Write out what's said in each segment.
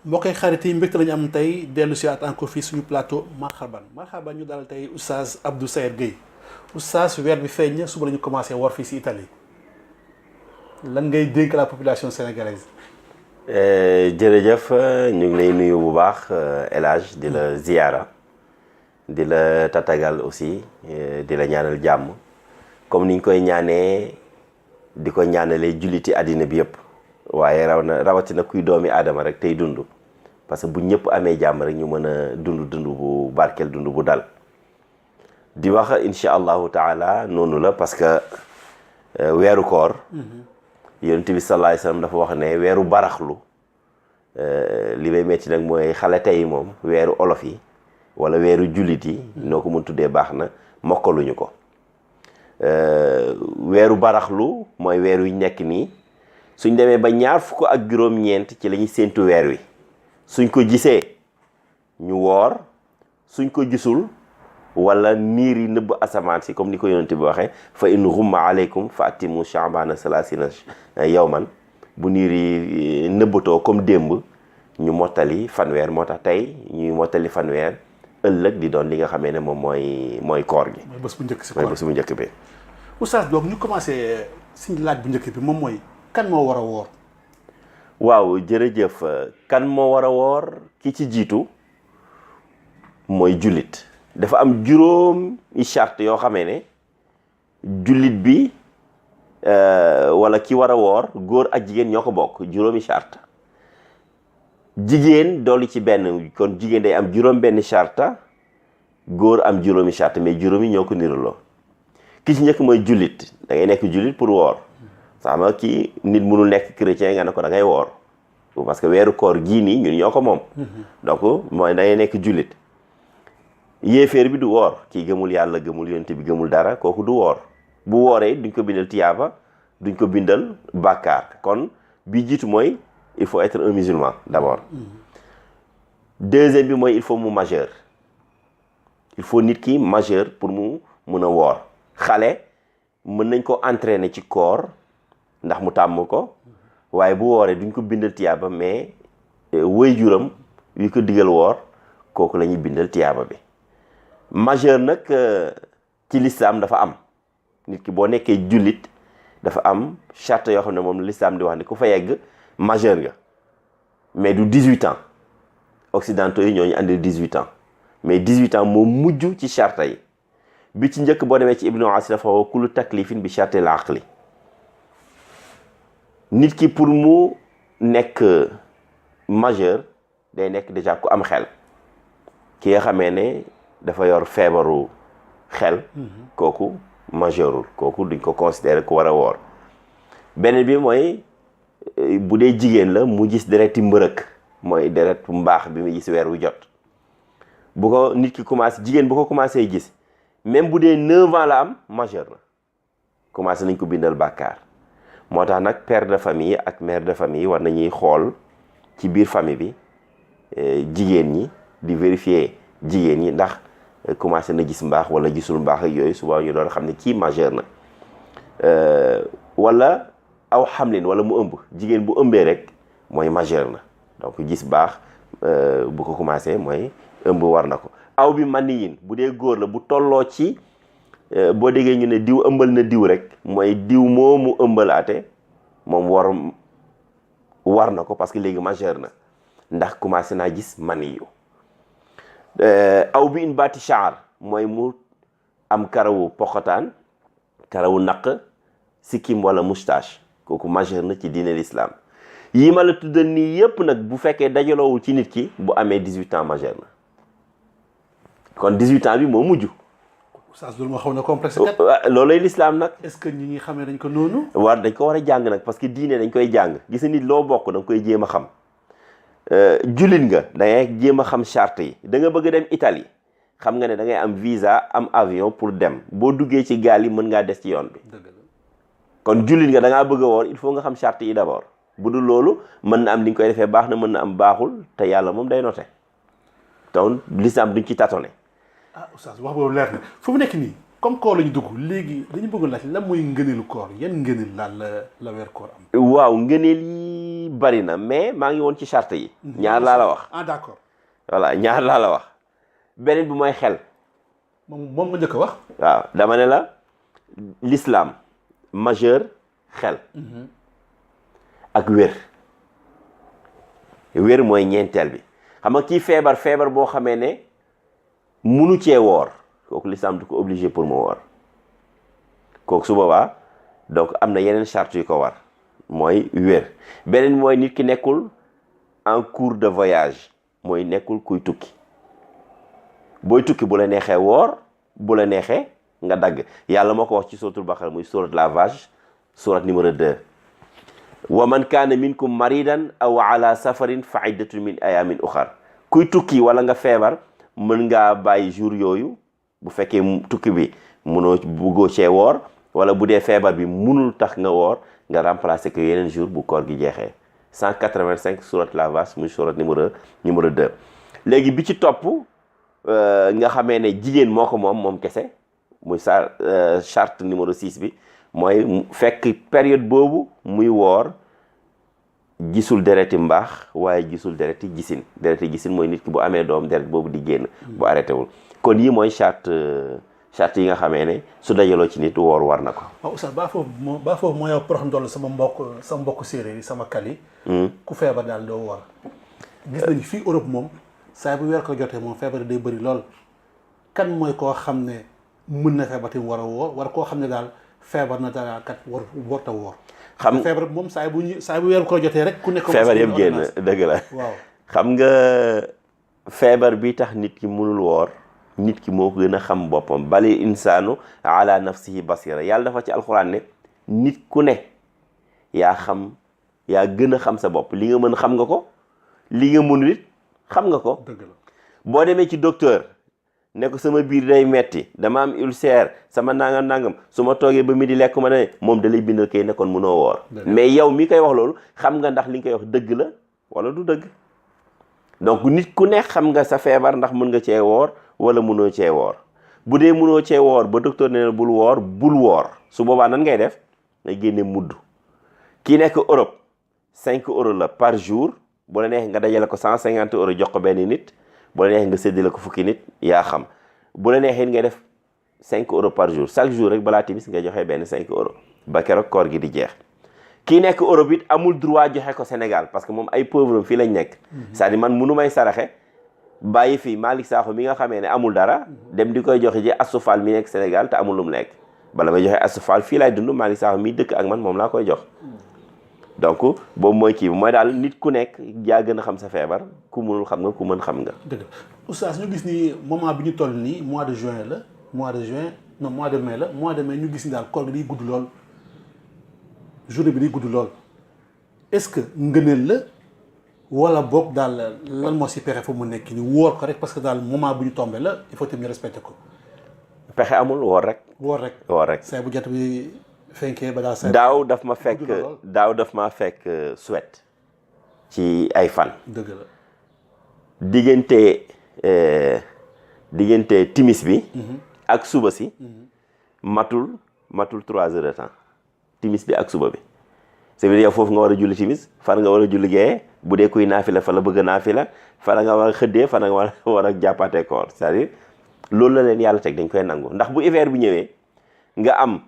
mbokk xarit yi mbégte lañu am tey dellu si at encore fii suñu plateau marhaban ñu dalal tey oustaz Abdou Sayer Gueye oustaz weer bi feeñ suba la ñu commencé war fii si Italie lan ngay dénk la population sénégalaise. jërëjëf ñu ngi lay nuyu bu baax El Hadj di la ziyaara di la tatagal aussi di la ñaanal jàmm comme niñ koy ñaanee di ko ñaanalee julliti àddina bi yëpp. waaye rawatina kuy doomi aadama rek tey dund parce que bu ñëpp amee jàmm rek ñu mën a dund bu barkeel dund bu dal di wax incha allahu taala noonu la parce que weeru koor yonent bi sallallahu alayhi wasallam dafa wax ne weeru baraxlu li may metti nag mooy xale tey moom weeru olof yi wala weeru jullit yi noo ko mun tuddee baax na mokkaluñu ko weeru baraxlu mooy weer wi nekk nii suñ demee ba ñaar fukk ak juróom-ñeent ci la ñuy séentu weer wi suñ ko gisee ñu woor suñ ko gisul wala niir yi nëbb asamaan si comme ni ko yonent bi waxee fa in ghumma aleykum fa atimu sha'bana salasina yawman bu niir yi nëbbatoo comme démb ñu mottali fanweer moo tax tey ñuy mottali fanweer ëllëg di doon li nga xamee ne moom mooy koor gi. mooy bés bu njëkk si mooy bés bu njëkk bi. oustaz donc ñu commencé suñu laaj bu njëkk bi moom mooy. kan moo war a woor. waaw jërëjëf kan moo war a woor ki ci jiitu mooy jullit dafa am juróomi charte yoo xamee ne jullit bi wala ki war a woor góor ak jigéen ñoo ko bokk juróomi charte jigéen dolli ci benn kon jigéen day am juróom benn charte góor am juróomi charte mais juróomi ñoo ko niraloo ki ci njëkk mooy jullit da ngay nekk jullit pour woor. sama kii nit mënul nekk chrétien nga ne ko da ngay woor parce que weeru koor gii nii ñun ñoo ko moom donc mooy da ngay nekk jullit yéeféer bi du woor kii gëmul yàlla gëmul yonent bi gëmul dara kooku du woor bu wooree duñ ko bindal tiyaaba duñ ko bindal bàkkaar kon bi jiitu mooy il faut être un musulman d'abord deuxième bi mooy il faut mu majeur il faut nit ki majeur pour mu mun a woor xale mën nañ ko entraîner ci koor ndax mu tàmm ko waaye bu wooree duñ ko bindal tiyaaba mais waajuram yu ko digal woor kooku la ñuy bindal tiyaaba bi majeur nag ci lislaam dafa am nit ki boo nekkee jullit dafa am charte yoo xam ne moom lislaam di wax ni ku fa yegg majeur nga mais du 18 ans occidentaux yi ñooñu andi 18 ans mais 18 ans moo mujj ci charte yi bi ci njëkk boo demee ci Ibnu Asir dafa wax kullu taklifin bi charte al aqli nit ki pour mu nekk majeur day nekk déjà ku am xel ki nga xamee ne dafa yor feebaru xel kooku majeurul kooku duñ ko considérer ku war a woor beneen bi mooy bu dee jigéen la mu gis dereti mbërëk mooy deret mbaax bi muy gis weer wu jot bu ko nit ki commencé jigéen bu ko commencé gis même bu dee 9 ans la am majeur na commencé nañ ko bindal bàkkaar moo tax nag père de famille ak mère de famille war nañuy xool ci biir famille bi jigéen ñi di vérifier jigéen ñi ndax commencé na gis mbaax wala gisul mbaax ak yooyu suba ñu doon xam ne kii majeur na wala aw xamlin wala mu ëmb jigéen bu ëmbee rek mooy majeur na donc gis baax bu ko commencé mooy ëmb war na ko aw bi man yin bu dee góor la bu tolloo ci boo déggee ñu ne diw ëmbal na diw rek mooy diw moomu ëmbalaate moom war na ko parce que léegi majeur na ndax commencé naa gis mani yu aw bi in baati shaar mooy mu am karawu poxotaan karawu naq sikkim wala moustache kooku majeur na ci diine l'islam yii ma la tuddal nii yépp nag bu fekkee dajaloowul ci nit ki bu amee 18 ans majeur na kon 18 ans bi moo mujj. oustaz loolu moo xaw na complexe kat. loolooy l'islam nag. est-ce que ñi ngi xamee dañ ko noonu. dañ ko war a jàng nag parce que diine dañ koy jàng gis nit loo bokk da nga koy jéem a xam jullit nga da ngay jéem a xam charte yi da nga bëgg dem Italie xam nga ne da ngay am visa am avion pour dem boo duggee ci gaal yi mën ngaa des ci yoon bi. kon jullit nga da ngaa bëgg a woor il faut nga xam charte yi d'abord bu dul loolu mën na am li nga koy defee baax na mën na am baaxul te yàlla moom day noté donc l'islam duñ ci tâtonner. oustaz wax boobu leer na fu mu nekk nii comme koor lañu dugg léegi dañu bëgg laaj lan mooy ngëneelu koor yan ngëneel la weer koor am. waaw ngëneel yi bari na mais maa ngi woon ci charte yi. ñaar laa la wax. ah d'accord. voilà ñaar laa la wax beneen bi mooy xel. moom nga njëkk a wax. waaw dama ne la l'islam majeur xel. ak wér. wér mooy ñeenteel bi xam nga kii feebar boo xamee ne munu cee woor kooku l'islam du ko obligé pour mu woor kooku su boobaa donc am na yeneen charte yu ko war mooy wér. beneen mooy nit ki nekkul en cours de voyage mooy nekkul kuy tukki booy tukki bu la neexee woor bu la neexee nga dagg yàlla moo ko wax ci suratul Baqara muy surat la vache surat numéro 2 wa man kaana minkum maridan aw ala safarin fa iddatun min ayamin uxar kuy tukki wala nga feebar mën ngaa bàyyi jour yooyu bu fekkee tukki bi munoo buggoo cee woor wala bu dee feebar bi munul tax nga woor nga remplacer ko yeneen jour bu koor gi jeexee 185 surat la vache muy surat numéro 2 léegi bi ci topp nga xamee ne jigéen moo ko moom kese muy sa charte numéro 6 bi mooy fekk période boobu muy woor gisul dereti mbaax waaye gisul dereti gisin mooy nit ki bu amee doom deret boobu di génn bu arrêté wul kon yi mooy charte yi nga xamee ne su dajaloo ci nit woor war na ko. waaw oustaz ba foofu moo yow porox ndoll sama mbokk séeréer yi sama kali ku feebar daal doo woor gis nañu fii Europe moom saa bu weer ko jotee moom feebar day bëri lool kan mooy koo xam ne mën na feebar te mu war a woor war koo xam ne daal feebar na dara kat warta woor. xam feebar moom saa bu weer ko jotee rek ku nekk feebar yëpp génn dëgg la. waaw xam nga feebar bi tax nit ki mënul woor nit ki moo ko gën a xam boppam bali insaanu ala nafsihi basira yàlla dafa ci alxuraan ne nit ku ne yaa gën a xam sa bopp li nga mën xam nga ko li nga mënul it xam nga ko. dëgg la boo demee ci docteur ne ko sama biir day metti dama am ulcère sama nangam su ma toogee ba midi lekk ma ne moom da lay bindal kay nekkoon mënoo woor. mais yow mi koy wax loolu xam nga ndax li nga koy wax dëgg la wala du dëgg. donc nit ku ne xam nga sa feebar ndax mën nga cee woor wala mënoo cee woor bu dee mënoo cee woor ba docteur ne bul woor su boobaa nan ngay def ngay génne mudd. kii nekk Europe 5 euros la par jour bu la neexee nga dajale ko 150 euros jox ko benn nit. bu la neexee nga séddale ko fukki nit yaa xam bu la neexee ngay def 5 euros par jour chaque jour rek balaa timis nga joxe benn 5 euros ba keroog koor gi di jeex. kii nekk Europe it amul droit joxe ko Sénégal parce que moom ay pauvre fii lañ nekk. c'est-à-dire man munu may saraxe bàyyi fii Malick Sakho mi nga xamee ne amul dara dem di koy joxe ji Assoufal mi nekk Sénégal te amul lu mu lekk bala may joxe Assoufal fii laay dund Malick Sakho mi dëkk ak man moom laa koy jox. donc boobu mooy kii mooy daal nit ku nekk yaa gën a xam sa feebar ku mënul xam nga ku mën xam nga. dëgg oustaz ñu gis ni moment bi ñu toll nii mois de mai la mois de mai ñu gis ni daal koor gi day gudd lool journée bi day gudd lool est-ce que ngëneel la wala boog daal lan moo si pexe fu mu nekk ni wóor ko rek parce que daal moment bu ñu tombé la il faut tamit ñu respecté ko. pexe amul woor rek. woor rek saa bu jot bi. fenkee ba daal daaw daf ma fekk Suède ci ay fan. dëgg la diggante timis bi. ak suba si. matul 3 heures de temps timis bi ak suba bi. c'est-à-dire yow foofu nga war a julli timis fan nga war a julli gee bu dee kuy naafila fa la bëgg a naafila fa la nga war a xëddee fa la nga war a jàppaatee koor c'est-à-dire loolu la leen yàlla teg dañ koy nangu ndax bu hiver bi ñëwee nga am.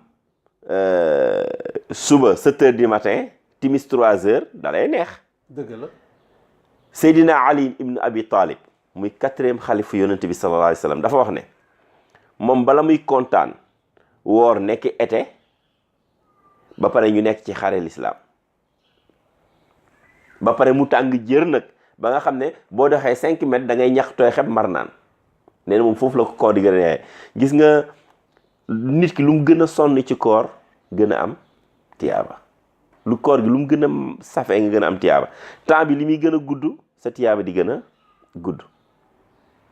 suba 7 heures du matin timis 3 heures da lay neex. dëgg la. Seydina Ali ibn Abi Talib muy 4e xalifu yonent bi sallallahu alayhi wa sallam dafa wax ne moom bala muy kontaan woor nekk été ba pare ñu nekk ci xare l'islam ba pare mu tàng jër nag ba nga xam ne boo doxee 5 mètres da ngay ñax tooy xeb mar naan nee na moom foofu la ko koor di gën a gis nga. nit ki lu mu gën a sonn ci koor gën a am tiyaaba lu koor gi lu mu gën a safee nga gën a am tiyaaba temps bi li muy gën a gudd sa tiyaaba di gën a gudd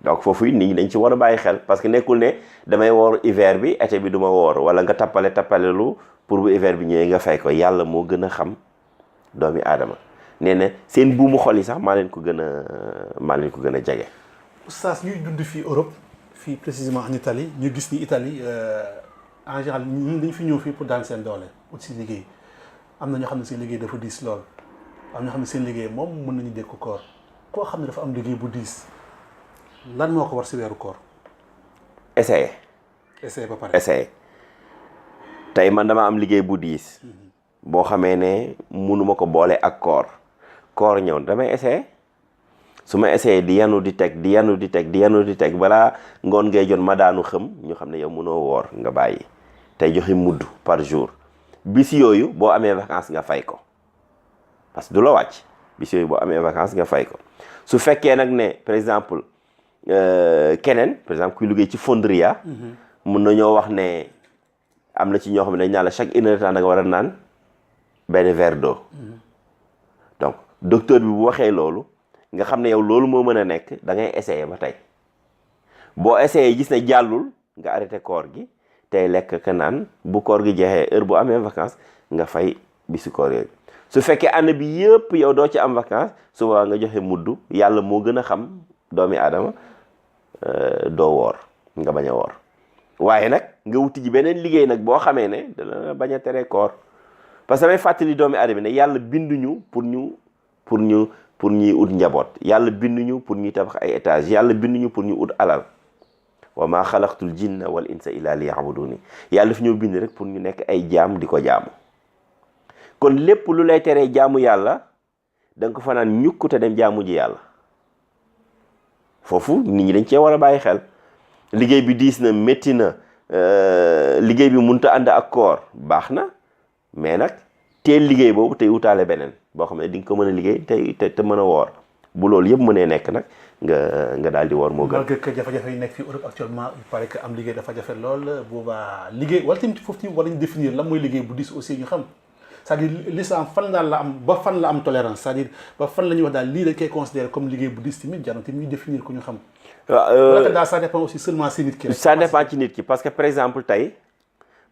donc foofu it nit ñi dañ ci war a bàyyi xel parce que nekkul ne damay woor hiver bi été bi du ma woor wala nga tappalelu pour bu hiver bi ñëwee nga fay ko yàlla moo gën a xam doomi aadama nee na seen buumu xol yi sax maa leen ko gën a jege. oustaz ñuy dund fii Europe. fii précisément en Italie ñu gis ni Italie en général ñun dañ fi ñëw fii pour daan seen doole ut si liggéey am na ñoo xam ne seen liggéey dafa diis lool am ñoo xam ne seen liggéey moom mën nañu dégg ko koor koo xam ne dafa am liggéey bu diis lan moo ko war si weeru koor. essayer ba pare essayer tey man dama am liggéey bu diis boo xamee ne mënuma ko boole ak koor ñëw damay essayer su ma essayé di yanu di teg balaa ngoon ngay jot ma daanu xëm ñu xam ne yow mënoo woor nga bàyyi tey joxe mudd par jour bis yooyu boo amee vacances nga fay ko parce que du la wàcc bis yooyu boo amee vacances nga fay ko su fekkee nag ne par exemple keneen par exemple kuy liggéey ci fonderia mun na ñoo wax ne am na ci ñoo xam ne dañ naan la chaque une heure de temps da nga war a naan benn verre d'eau donc docteur bi bu waxee loolu nga xam ne yow loolu moo mën a nekk da ngay essayer ba tey boo essayer gis ne jàllul nga arrêté koor gi tey lekk ka naan bu koor gi jeexee heure bu amee vacances nga fay bisu koor yooyu su fekkee année bi yëpp yow doo ci am vacances suba nga joxe mudd yàlla moo gën a xam doomi aadama doo woor nga bañ a woor waaye nag nga wuti ji beneen liggéey nag boo xamee ne dana bañ a tere koor parce que damay fàttali doomi aadama ne yàlla binduñu pour ñuy ut njaboot yàlla binduñu pour ñuy tabax ay étage yàlla binduñu pour ñu ut alal wa maa xalaqtul jinna wal insa illa liya'buduni yàlla fi ñoo bind rek pour ñu nekk ay jaam di ko jaamu kon lépp lu lay teree jaamu yàlla da nga ko fa naan ñukk te dem jaamu ji yàlla foofu nit ñi dañ cee war a bàyyi xel liggéey bi diis na métti na liggéey bi munta ànd ak koor baax na mais nag teel liggéey boobu tey wutaale beneen boo xam ne di nga ko mën a liggéey te mën a woor bu loolu yëpp mënee nekk nag nga daal di woor moo gën. malgré que jafe-jafe yi nekk fii Europe actuellement il paraît que am liggéey dafa jafe lool boobaa liggéey wala tamit foofu tamit war nañu définir lan mooy liggéey bu diis aussi ñu xam c'est-à-dire l'islam fan daal la am ba fan la am tolérance c'est-à-dire ba fan la ñuy wax daal lii dañ koy considérer comme liggéey bu diis tamit jar na tamit ñu définir ko ñu xam. waaw daal ça dépend aussi seulement si nit ki rek. ça dépend ci nit ki parce que par exemple tey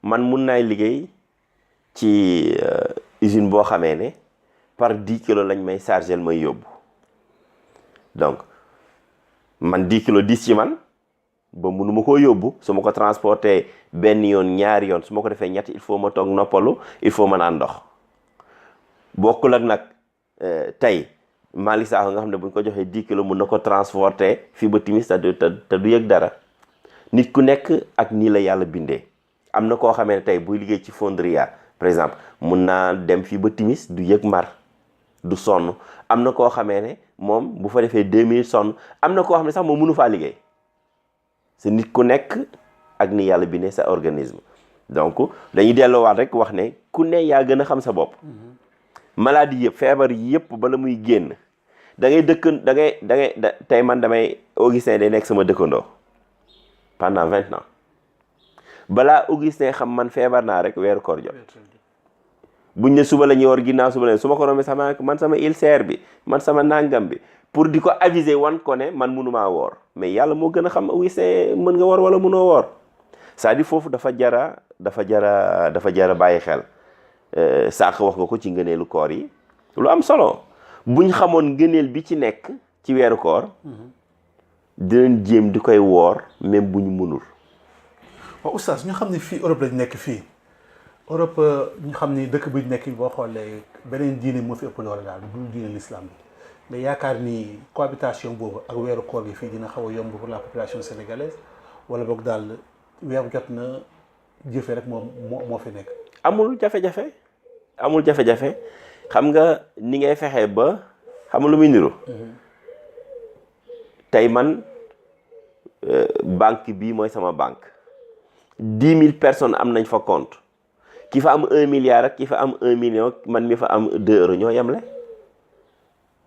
man mun naay liggéey ci usine boo xamee ne par 10 kilos lañ may chargel may yóbbu donc man 10 kilos 10 ci man ba mënuma koo yóbbu su ma ko transporté benn yoon ñaari yoon su ma ko defee ñett il faut ma toog noppalu il faut ma naan ndox bokkul ak nag tey Malick Sakho nga xam ne bu ñu ko joxee 10 kilos mun na ko transporté fii ba timis te du yëg dara nit ku nekk ak nii la yàlla bindee am na koo xamee ne tey buy liggéey ci fonderia par exemple mun naa dem fii ba timis du yëg mar du sonn am na koo xamee ne moom bu fa defee 2 minutes sonn am na koo xam ne sax moom mënu faa liggéey c'est nit ku nekk ak ni yàlla bindee sa organisme donc dañuy delloowaat rek wax ne ku ne yaa gën a xam sa bopp maladie yëpp feebar yëpp bala muy génn da ngay tey man damay Augustin day nekk sama dëkkandoo pendant 20 ans balaa Augustin xam man feebar naa rek weeru koor jot buñ ne suba la ñuy war ginnaaw suba la su ma ko rombee sama man sama ulcère bi man sama nangam bi pour di ko aviser wan ko ne man mënumaa woor mais yàlla moo gën a xam Augustin mën nga woor wala mënoo woor c'est-à-dire foofu dafa jara bàyyi xel sànq wax nga ko ci ngëneelu koor yi lu am solo buñ xamoon ngëneel bi ci nekk ci weeru koor dinañ jéem di koy woor même bu ñu mënul. waaw oustaz ñu xam ne fii Europe lañ nekk fii Europe ñu xam ni dëkk bi ñu nekk boo xoolee beneen diine moo fi ëpp doole daal du diine l'islam bi mais yaakaar ni cohabitation boobu ak weeru koor gi fii dina xaw a yomb pour la population sénégalaise wala boog daal weeru jot na jëfe rek moo fi nekk. amul jafe-jafe xam nga ni ngay fexee ba xam nga lu muy niru tey man banque bii mooy sama banque 10 000 personnes am nañ fa compte ki fa am 1 milliard ak ki fa am 1 million man mi fa am 2 euros ñoo yemle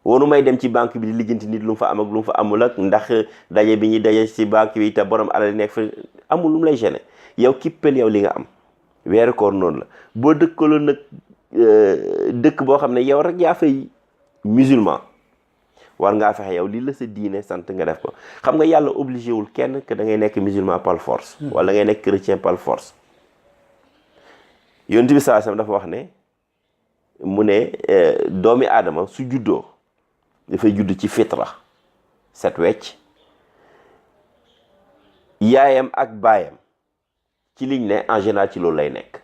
wonu may dem ci banque bi di lijjanti nit lu mu fa am ak lu mu fa amul ak ndax daje bi ñuy daje ci banque bi te borom alal nekk fa amul lu mu lay gêner yow kippel yow li nga am weeru koor noonu la boo dëkkaloon nag dëkk boo xam ne yow rek yaa fay musulman war ngaa fexe yow li la sa diine sant nga def ko xam nga yàlla obligé wul kenn que da ngay nekk musulman par force wala da ngay nekk chrétien par force yonent bi sallallahu alayhi wasallam dafa wax ne mu ne doomi aadama su juddoo dafay judd ci fitra set wecc yaayam ak baayam ci liñ ne en général ci loolu lay nekk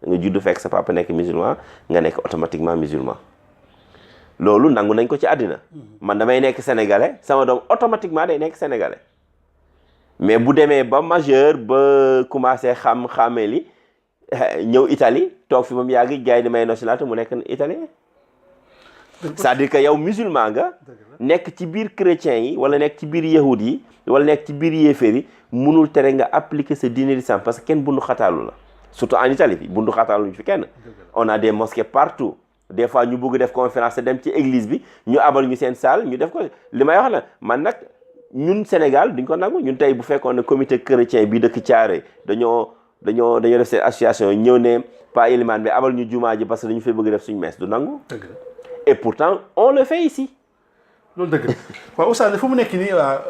nga judd fekk sa papa nekk musulman nga nekk automatiquement musulman loolu nangu nañ ko ci àddina man damay nekk sénégalais sama doom automatiquement day nekk sénégalais mais bu demee ba majeur ba commencé xàmmee li ñëw Italie toog fi ba mu yàgg gars yi di may nationalité mu nekk italien c'est-à-dire que yow musulman nga nekk ci biir chrétiens yi wala nekk ci biir yahud yi wala nekk ci biir yéeféer yi munul tere nga appliquer sa diine l'islam parce que kenn bundu xataalu la surtout en Italie fi bundu xataalu ñu fi kenn on a des mosquées partout des fois ñu bëgg def conférence dem ci église bi ñu abal ñu seen salle ñu def ko li may wax la man nag ñun Sénégal duñ ko nangu ñun tey bu fekkoon ne comité chrétien bi dëkk Thiaroye dañoo def seen association ñëw ne pas Elimane bi abal ñu jumaa ji parce que dañu fay bëgg def suñu messe du nangu et pourtant on le fait ici loolu dëgg la waaw Oustaz fu mu nekk nii waa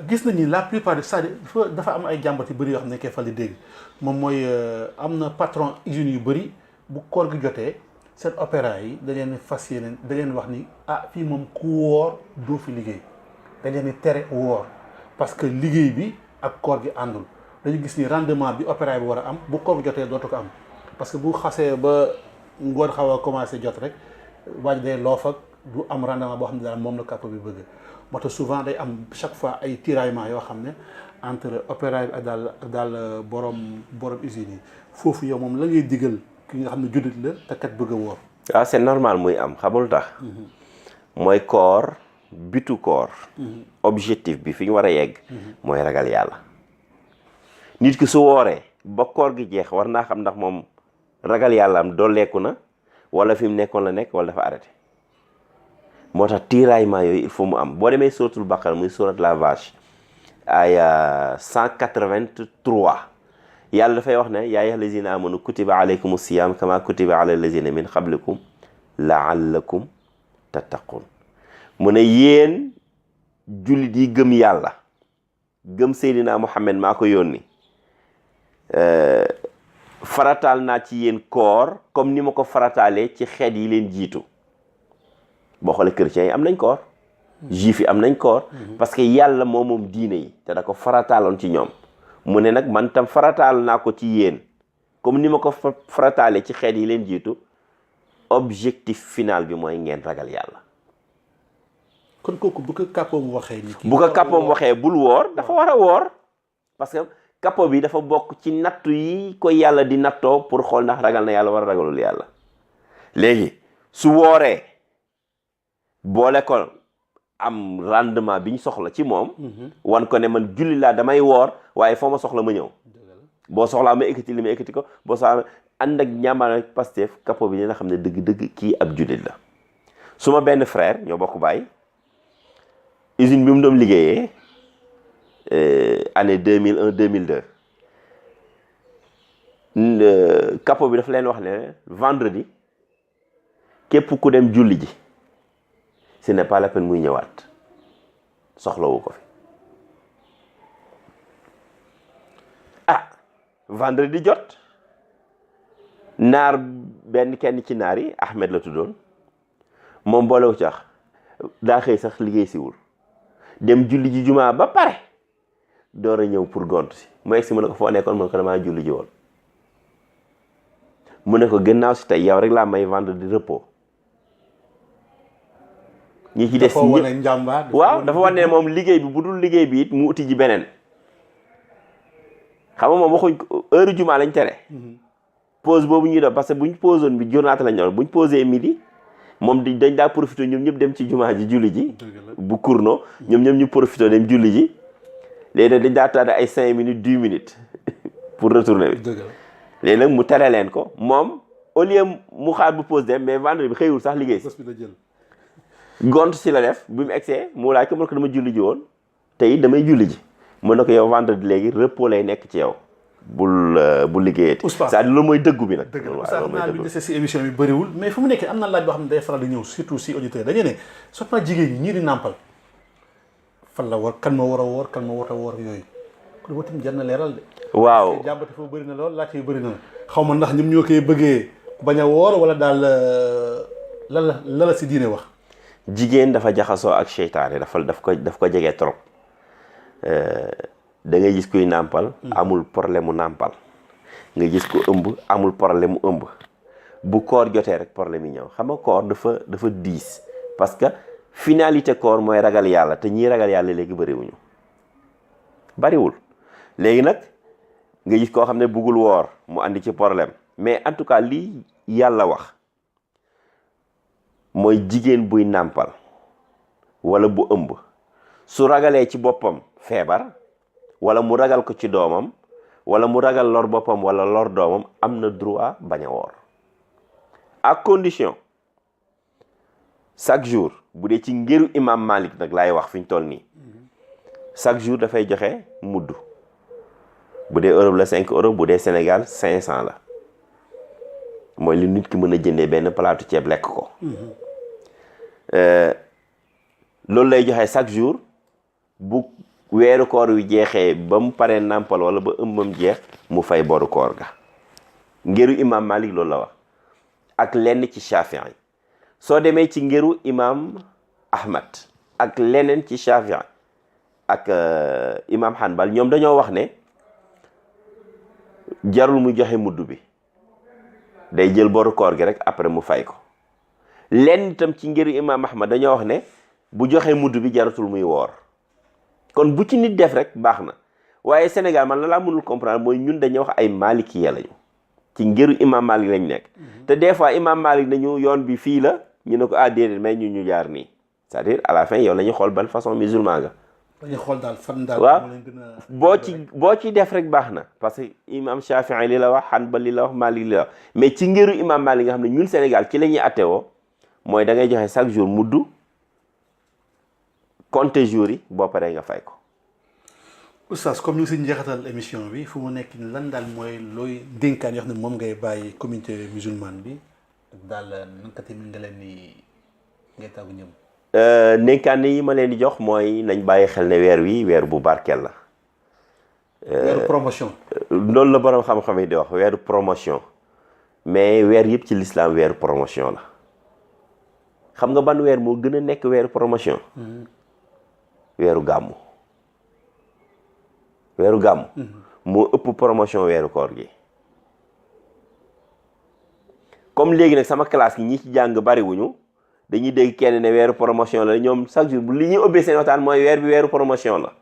gis nañu la plupart de ça dafa am ay jàmbat yu bëri yoo xam ne koy fal di dégg moom mooy am na patron usines yu bëri bu koor gi jotee seen opéra yi da leen fas yéene da leen wax ni fii moom ku woor doo fi liggéey da leen tere woor parce que liggéey bi ak koor gi àndul dañu gis ni rendement bi opéra bi war a am bu koor gi jotee dootu ko am parce que bu xasee ba ngoon xaw a commencé jot rek waaj day loof ak du am rendement boo xam ne daal moom la kàpp bi bëgg moo tax souvent day am chaque fois ay tiraillement yoo xam ne entre opéra bi ak daal borom usines yi foofu yow moom la ngay digal ki nga xam ne jullit la te kat bëgg a woor. waaw c'est normal muy am xamul tax mooy koor bitu koor objectif bi fi ñu war a yegg mooy ragal yàlla nit ki su wooree ba koor gi jeex war naa xam ndax moom ragal yàlla am dooleeku na wala fi mu nekkoon la nekk wala dafa arrêté moo tax tiraillement yooyu il faut mu am boo demee suratul Baqara muy surat la vache ay 183 yàlla dafay wax ne yaa ayyuhal lazina amanu kutiba alaykumus siyam kama kutiba alal lazina min qablikum la'allakum tattaqun mu ne yéen jullit yi gëm yàlla gëm Seydina Muhammad maa ko yónni farataal naa ci yéen koor comme ni ma ko farataalee ci xeet yi leen jiitu boo xoolee chrétiens yi am nañ koor juifs yi am nañ koor parce que yàlla moom diine yi te da ko farataaloon ci ñoom mu ne nag man tam farataal naa ko ci yéen comme ni ma ko farataalee ci xeet yi leen jiitu objectif final bi mooy ngeen ragal yàlla kon kooku bu ko kàppoom waxee ni bu ko kàppoom waxee bul woor dafa war a woor parce que kàppo bi dafa bokk ci nattu yi ko yàlla di nattoo pour xool ndax ragal na yàlla war a ragalul yàlla léegi su wooree boole ko am rendement bi ñu soxla ci moom wan ko ne man julli laa damay woor waaye foo ma soxla ma ñëw boo soxlaa ma ekkati li ma ekkati ko boo soxlaa ànd ak ñaambaan ak Pastef kàppo bi dina xam ne dëgg-dëgg kii ab jullit la su ma benn frère ñoo bokk baay usine bi mu doon liggéeyee année 2001 2002 kàppo bi dafa leen wax ne vendredi képp ku dem julli ji ce n'est pas la peine muy ñëwaat soxlawu ko fi vendredi jot naar kenn ci naar yi Ahmed la tuddoon moom boolewu ci wax daa xëy sax liggéey siwul dem julli ji jumaa ba pare door a ñëw pour gont si mu egg si mu ne ko foo nekkoon mu ne ko damaa julli ji woon mu ne ko gannaaw si tey yow rek laa may vendredi repos ñi ci des ñëpp waaw dafa wane ne moom liggéey bi bu dul liggéey bi it mu uti ji beneen xam nga moom waxuñ heure jumaa lañ tere pause boobu ñuy def parce que buñ pauseoon bi journée lañ doon buñ posé midi moom dañ daa profité ñoom ñëpp dem ci jumaa ji julli ji bu kurno ñoom ñëpp ñu profité dem julli ji léegi dañ daa tardé ay 5 minutes 10 minutes pour retourner bi léegi nag mu tere leen ko moom au lieu mu xaar bu pause dem mais vendredi bi xëyul sax liggéey si gont si la def bi mu egsee mu laaj ko mën ko dama julli ji woon tey damay julli ji mën na ko yow vendredi léegi repos lay nekk ci yow bul liggéeyati c'est-à-dire loolu mooy dëggu bi nag loolu mooy dëggu bi dese si émission bi bëriwul mais fu mu nekkee am na laaj boo xam ne day faral di ñëw surtout si auditeurs dañu ne surtout jigéen ñi ñii di nàmpal fan la war kan ma war a woor kan ma war a woor yooyu kon boo tamit jar na leeral de waaw jàmbati foofu bëri na lool laaj yi bëri na xaw ma ndax ñoom ñoo koy bëggee bañ a woor wala daal la si diine wax jigéen dafa jaxasoo ak seytaane daf ko jege trop da ngay gis kuy nàmpal amul problème mu nàmpal nga gis ko ëmb amul problème mu ëmb bu koor jotee rek problème yi ñëw xam nga koor dafa diis parce que finalité koor mooy ragal yàlla te ñii ragal yàlla léegi bariwul léegi nag nga gis koo xam ne buggul woor mu andi ci problème mais en tout cas lii yàlla wax mooy jigéen buy nàmpal wala bu ëmb su ragalee ci boppam feebar wala mu ragal ko ci doomam wala mu ragal lor boppam wala lor doomam am na droit bañ a woor à condition chaque jour bu dee ci ngiru imam Malik nag laay wax fi ñu toll nii chaque jour dafay joxe mudd bu dee Europe la 5 euros bu dee Sénégal 500 la mooy li nit ki mën a jëndee benn palaatu ceeb lekk ko loolu lay joxe chaque jour bu weeru koor wi jeexee ba mu paree nàmpal wala ba ëmbam jeex mu fay boru koor ga ngiru imam Malik loolu la wax ak lenn ci Shafi'i soo demee ci ngiru imam Ahmad ak leneen ci Shafi'i ak imam Hanbal ñoom dañoo wax ne jarul mu joxe mudd bi day jël boru koor gi rek après mu fay ko lenn itam ci ngiru imam Ahmad dañoo wax ne bu joxe mudd bi jaratul muy woor kon bu ci nit def rek baax na waaye Sénégal man la laa mënul comprendre mooy ñun dañuy wax ay malikiya lañu ci ngiru imam Malik lañ nekk te des fois imam Malik nañu yoon bi fii la ñu ne ko déedéet mais ñu jaar nii c'est-à-dire à la fin yow la ñuy xool ban façon musulman nga dañuy xool daal fan daal waaw moo leen gën a boo ci def rek baax na parce que imam Shafi'i li la wax Hanbal li la wax Malik li la wax mais ci ngiru imam Malik nga xam ne ñun Sénégal ci la ñuy attewoo mooy da ngay joxe chaque jour mudd compter jours yi boo paree nga fay ko. oustaz comme ñu ngi si njeexital émission bi fu mu nekk lan daal mooy looy dénkaan yoo xam ne moom ngay bàyyi communauté musulmane bi ak daal naka tamit nga leen ni ngay tàggu ñëm. dénkaan yi ma leen di jox mooy nañ bàyyi xel ne weer wi weer bu barkeel la. weeru promotion. loolu la borom xam-xam yi di wax weeru promotion mais weer yëpp ci l'islam weeru promotion la xam nga ban weer moo gën a nekk weeru promotion. weeru gàmmu. weeru gàmmu moo ëpp promotion weeru koor gi comme léegi nag sama classe gi ñi ci jàng bariwuñu dañuy dégg kenn ne weeru promotion la ñoom chaque jour li ñuy ubbee seen waxtaan mooy weer bi weeru promotion la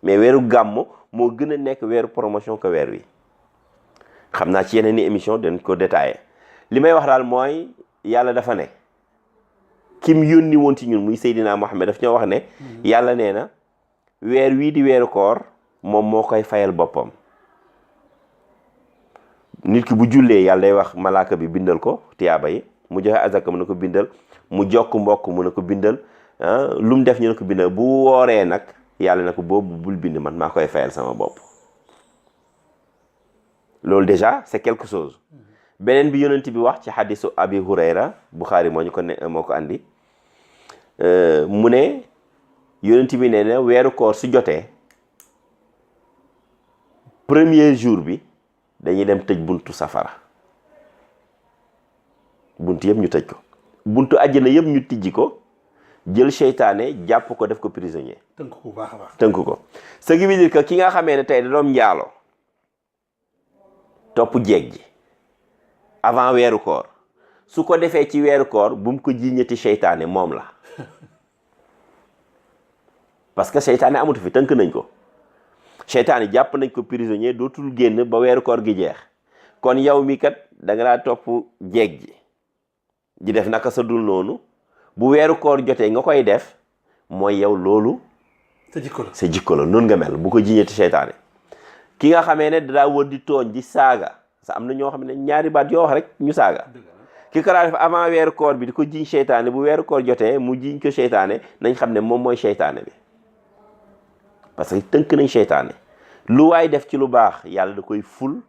mais weeru gàmmu moo gën a nekk weeru promotion que weer wi xam naa ci yeneen ni émission dañ ko détaillé li may wax daal mooy yàlla dafa ne kim yónni woon ci ñun muy Seydina Mohamed daf ñoo wax ne yàlla nee na weer wii di weeru koor moom moo koy fayal boppam nit ki bu jullee yàlla day wax malaaka bi bindal ko tiyaaba yi mu joxe azaka mu ne ko bindal mu jokk mbokk mu ne ko bindal lu mu def ñu ne ko bindal bu wooree nag yàlla ne ko boobu bul bind man maa koy fayal sama bopp loolu déjà c'est quelque chose beneen bi yonent bi wax ci xadisu Abi Hurayra Bukhari moo ko andi mu ne yonent bi nee na weeru koor su jotee premier jour bi dañuy dem tëj buntu safara buntu yëpp ñu tëj ko buntu àjjana yëpp ñu tijji ko jël seytaane jàpp ko def ko prisonnier. tënk ko baax a baax tënk ko ce qui veut dire que ki nga xamee ne tey da doon njaalo topp jeeg ji avant weeru koor su ko defee ci weeru koor bu mu ko jiiñati seytaane moom la parce que seytaane amatu fi tënk nañ ko. seytaane jàpp nañ ko prisonnier dootul génn ba weeru koor gi jeex kon yow mi kat da nga daa topp jeeg ji def naka sa dul noonu bu weeru koor jotee nga koy def mooy yow loolu sa jikko la noonu nga mel bu ko jiñeeti seytaane ki nga xamee ne daa wër di tooñ di saaga sa am na ñoo xam ne ñaari baat yoo wax rek ñu saaga ki ko daa def avant weeru koor bi di ko jiñ seytaane bu weeru koor jotee mu jiñ ko seytaane nañ xam ne moom mooy seytaane bi parce que tënk nañ seytaane lu waay def ci lu baax yàlla da koy ful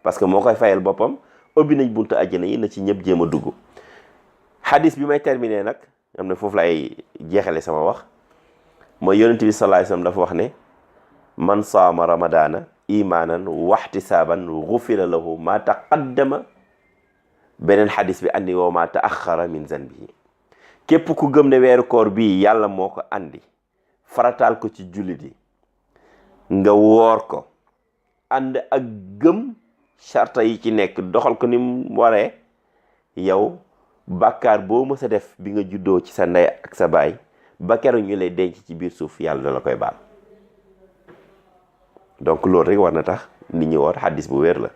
parce que moo koy fayal boppam ubbi nañ buntu àjjana yi na ci ñëpp jéem a dugg hadis bi may terminer nag am na foofu lay jeexale sama wax mooy yonent bi sallallahu alayhi wasallam dafa wax ne man saama ramadana imaanan wahtisaaban ghufira lahu ma taqaddama beneen hadis bi andi woo ma taaxara min zanbihi képp ku gëm ne weeru koor bii yàlla moo ko andi farataal ko ci jullit yi nga woor ko ànd ak gëm sarta yi ci nekk doxal ko ni mu waree yow bàkkaar boo mës a def bi nga juddoo ci sa ndey ak sa baay ba keroog ñu lay denc ci biir suuf yàlla da la koy baal. donc loolu rek war na tax nit ñi woor xaddis bu wér la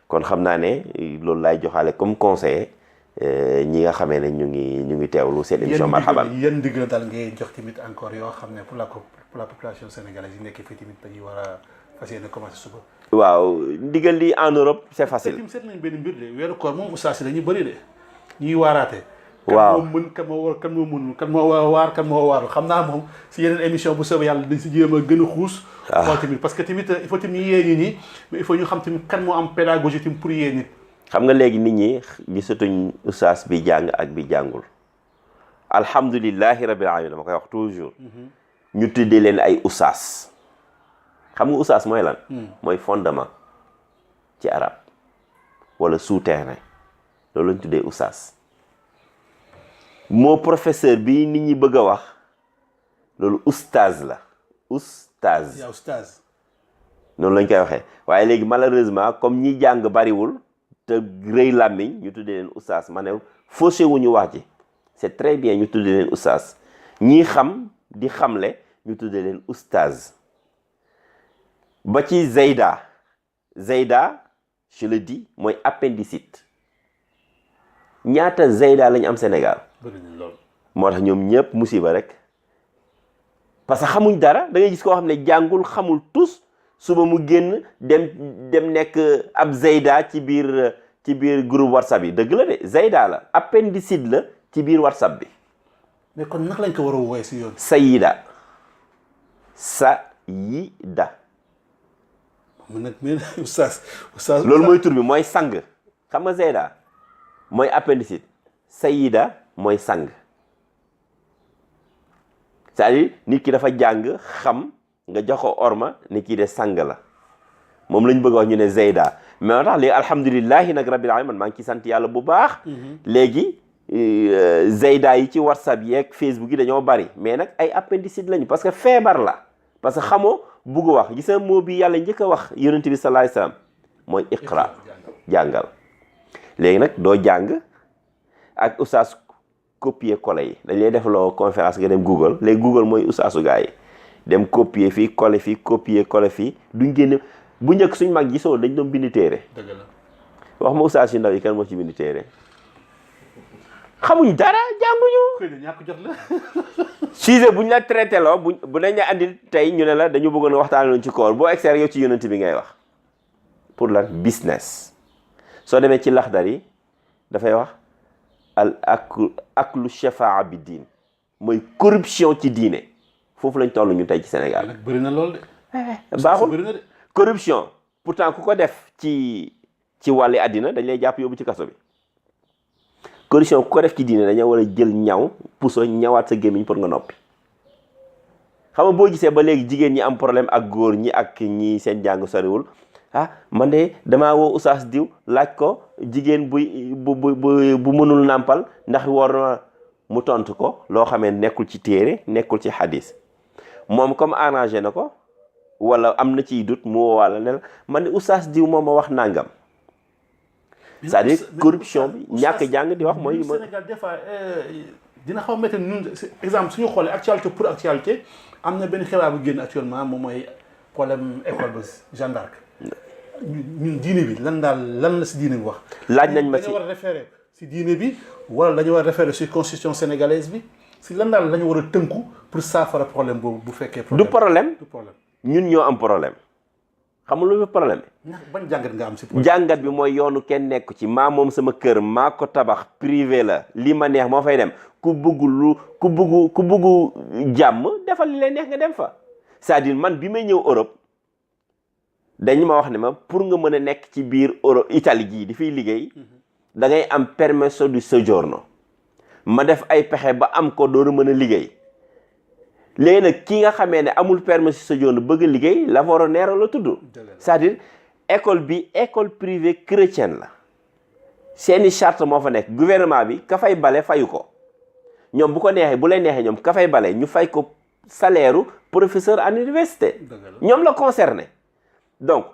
kon xam naa ne loolu laay joxaale comme conseiller ñi nga xamee ne ñu ngi teewlu seen émission marhaban. yéen ndigal daal ngay jox tamit encore yoo xam ne pour la population sénégalaise yi nekk fii tamit dañuy war a fas yéene commencé suba. waaw ndigal li en Europe c'est facile. seet nañ benn mbir de weeru koor moom oustaz yi dañuy bëri de ñuy waaraate. waaw kan moo mën kan moo war kan moo mënul kan moo waar kan moo waarul xam naa moom si yeneen émission bu soobee yàlla dañ si jéem a gën a xuus. waaw tamit parce que tamit il faut tamit ñu yee nit ñi mais il faut ñu xam tamit kan moo am pédagogie tamit pour yee nit. xam nga léegi nit ñi gisatuñ oustaz bi jàng ak bi jàngul alhamdulilahi rabbil alamin dama koy wax toujours. ñu tuddee leen ay oustaz. xam nga oustaz mooy lan. mooy fondement ci arab wala souterrain loolu lañ tuddee oustaz. moo professeur bi nit ñi bëgg a wax loolu oustaz la oustaz. yaa oustaz. noonu lañ koy waxee waaye léegi malheureusement comme ñi jàng bariwul te rëy làmmiñ ñu tuddee leen oustaz ma ne faussé wuñu wax ji c'est très bien ñu tuddee leen oustaz ñii xam di xamle ñu tuddee leen oustaz. ba ci Zeyda je le dis mooy appendicite ñaata Zeyda lañu am Sénégal. moo tax ñoom ñëpp musiba rek parce que xamuñ dara da ngay gis koo xam ne jàngul xamul tus suba mu génn dem nekk ab Zeyda ci biir groupe WhatsApp yi dëgg la de Zeyda la appendicite la ci biir WhatsApp bi. mais kon naka lañ ko war a woowee si yoon. Sayida. mais oustaz. loolu mooy tur bi mooy sang xam nga Zeyda mooy appendicite Sayida mooy sang c'est-à-dire nit ki dafa jàng xam nga jox ko orma nit ki de sang la moom lañ bëgg wax ñu ne Zeyda mais moo tax léegi alhamdulilahi nag rabbil alamin man maa ngi ci sant yàlla bu baax. léegi Zeyda yi ci WhatsApp yeeg Facebook yi dañoo bari mais nag ay appendicite lañu parce que feebar la parce que xamoo bugg wax gis nga moo bi yàlla njëkk a wax yonent bi sallallahu alayhi wasallam mooy iqra jàngal léegi nag doo jàng ak oustaz copier coller yi dañ lay def loo conférence nga dem Google léegi Google mooy oustaasu gaa yi dem copier fii coller fii copier coller fii duñ génne bu njëkk suñ mag gisoo dañ doon bind téere. dëgg la wax ma oustaz yu ndaw yi kan moo ci bind téere xamuñ dara jànguñu. xëy na ñàkk jot la. sujet buñ la traité loo bu nañ la andil tey ñu ne la dañu bëggoon waxtaanee ci koor boo exercer yow ci yonent bi ngay wax pour lan business soo demee ci laxdar yi dafay wax al aklu shafaa bi diin mooy corruption ci diine foofu lañ toll ñu tey ci Sénégal. nag bëri na lool de. baaxul bëri na de. corruption pourtant ku ko def ci wàlli àddina dañ lay jàpp yóbbu ci kaso bi. corruption ku ko def ci diine dañoo war a jël ñaw puso ñawaat sa gémmiñ pour nga noppi xam nga boo gisee ba léegi jigéen ñi am problème ak góor ñi ak ñi seen jàng soriwul man de damaa woo oustaz diw laaj ko jigéen bu mënul nàmpal ndax war na mu tontu ko loo xamee nekkul ci téere nekkul ci hadis moom comme arrangé na ko wala am na ciy dut mu woo walla ne la man de oustaz diw moom ma wax nangam. c'est-à-dire corruption bi ñàkk jàng di wax mooy. Sénégal des fois dina xaw a métti ñun exemple suñu xoolee actualité pour actualité am na benn xibaar bu génn actuellement moom mooy problème école ba Jeanne d'Arc ñun diine bi lan la si diine bi wax. laaj nañ ma si dañu war a référé si diine bi wala dañu war a référé si constitution sénégalaise bi si lan daal la ñu war a tënku pour saafara problème boobu bu fekkee. du problème du problème ñun ñoo am problème. xam nga lu problème ban jàngat nga am si jàngat bi mooy yoonu kenn nekk ci maa moom sama kër maa ko tabax privé la li ma neex moo fay dem ku bëggu jàmm defal li leen neex nga dem fa c'est-à-dire man bi may ñëw Europe dañu ma wax ne ma pour nga mën a nekk ci biir Europe Italie gii di fiy liggéey da ngay am permesso di soggiorno ma def ay pexe ba am ko door a mën a liggéey léegi nag ki nga xamee ne amul permis si soggiorno bëgg a liggéey lavoro nero la tudd c'est-à-dire école bi école privée chrétienne la seeni charte moo fa nekk gouvernement bi ka fay bale fayu ko ñoom bu ko neexee bu leen neexee ñoom ka fay bale ñu fay ko salaire u professeur à l'université ñoom la concerné donc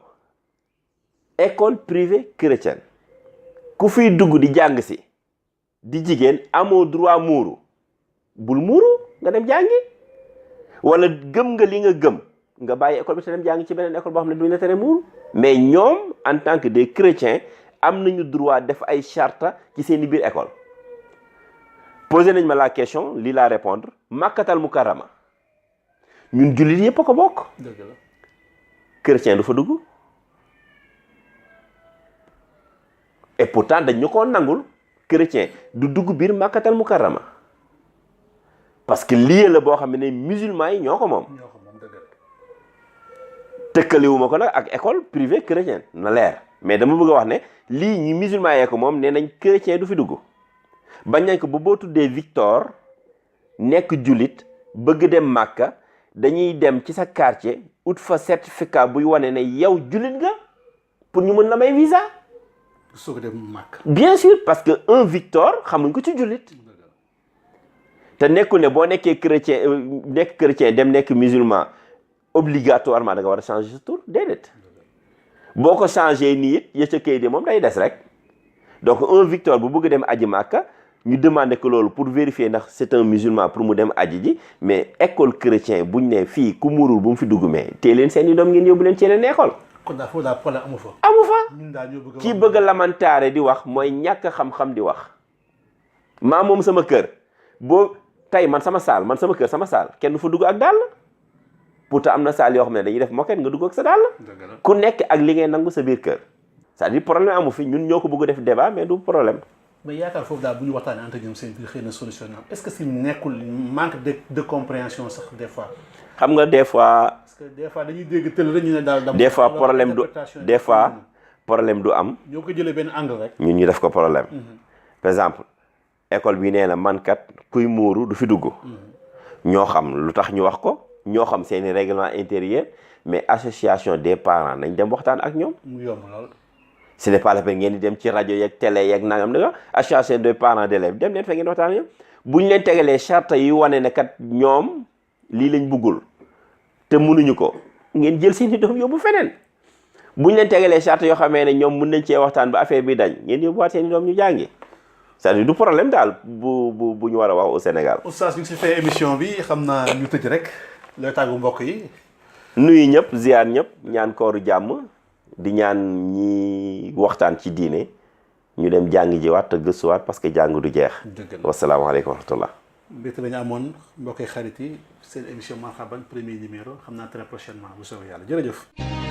école privée chrétienne ku fiy dugg di jàng si di jigéen amoo droit muuru bul muuru nga dem jàngi wala gëm nga li nga gëm nga bàyyi école bi te dem jàngi ci beneen école boo xam ne duñ la tere muuru mais ñoom en tant que des chrétiens am nañu droit def ay charta ci seeni biir école posé nañ ma la question lii laa répondre Makkatal Mukarrama ñun jullit yëpp a ko bokk dëgg la chrétien du fa dugg et pourtant dañ ñu ko nangul chrétien du dugg biir Makkatal Mukarrama parce que lieu la boo xam ne musulmans yi ñoo ko moom tëkkaliwuma ko nag ak école privée chrétienne na leer mais dama bëgg a wax ne lii ñi musulmans yee ko moom nee nañ chrétien du fi dugg bañ nañ ko ba boo tuddee Victor nekk jullit bëgg dem Màkka dañuy dem ci sa quartier ut fa certificat buy wane ne yow jullit nga pour ñu mën la may visa soo ko dem Màkka bien sûr parce que un Victor xamuñ ko ci jullit te nekkul ne boo nekkee chrétien dem nekk musulman obligatoirement da nga war a changer sa tur déedéet boo ko changé nii it ya ca kayit moom day des rek donc un Victor bu bëgg dem aji Màkka ñu demandé que loolu pour vérifier ndax c'est un musulman pour mu dem aji ji mais école chrétien buñ ne fii ku muurul bu mu fi dugg mais tee leen seen i doom ngeen yóbbu leen ci yeneen école kon daal foofu daal problème amu fa amu fa ñun daal ñoo bëgg kii bëgg a lamentaare di wax mooy ñàkk xam-xam di wax maa moom sama kër boo tey man sama saal kenn du fa dugg ak dàll pourtant am na saal yoo xam ne dañuy def moquette nga dugg ak sa dàll ku nekk ak li ngay nangu sa biir kër c'est-à-dire problème amu fi ñun ñoo ko bëgg def débat mais du problème mais yaakaar foofu daal bu ñu waxtaanee entre ñoom seen biir xëy na solution am est-ce que si nekkul manque de compréhension sax des fois xam nga des fois parce que des fois dañuy dégg tël rek ñu ne daal des fois problème du am ñoo ko jëlee benn angle rek ñun ñu def ko problème par exemple école bi nee na man kat kuy muuru du fi dugg ñoo xam lu tax ñu wax ko ñoo xam seeni règlement intérieur mais association des parents nañ dem waxtaan ak ñoom mu yomb lool ce n'est pas la peine ngeen di dem ci rajo yeeg télé yeeg nangam da nga association des parents d'élèves dem leen fa ngeen waxtaan ak ñoom bu ñu leen tegalee charte yi wane ne kat ñoom lii lañ bëggul te mënuñu ko ngeen jël seeni doom yóbbu feneen bu ñu leen tegalee charte yoo xamee ne ñoom mën nañ cee waxtaan ba affaire bi dañ ngeen yóbbuwaat seeni doom ñu jàngi c'est-à-dire du problème daal bu ñu war a wax au Sénégal. Oustaz ñu ngi si fay émission bi xam naa ñu tëj rek looy tàggu mbokk yi. nuyu ñëpp ziar ñëpp ñaan kooru jàmm di ñaan ñi waxtaan ci diine ñu dem jàng jiwaat te gëstuwaat parce que jàng du jeex. dëgg la wasalaamaaleykum wa rahmatullah. mbégte la ñu amoon mbokk xarit yi seen émission Marhaban premier numéro xam naa très prochainement bu soobee yàlla jërëjëf.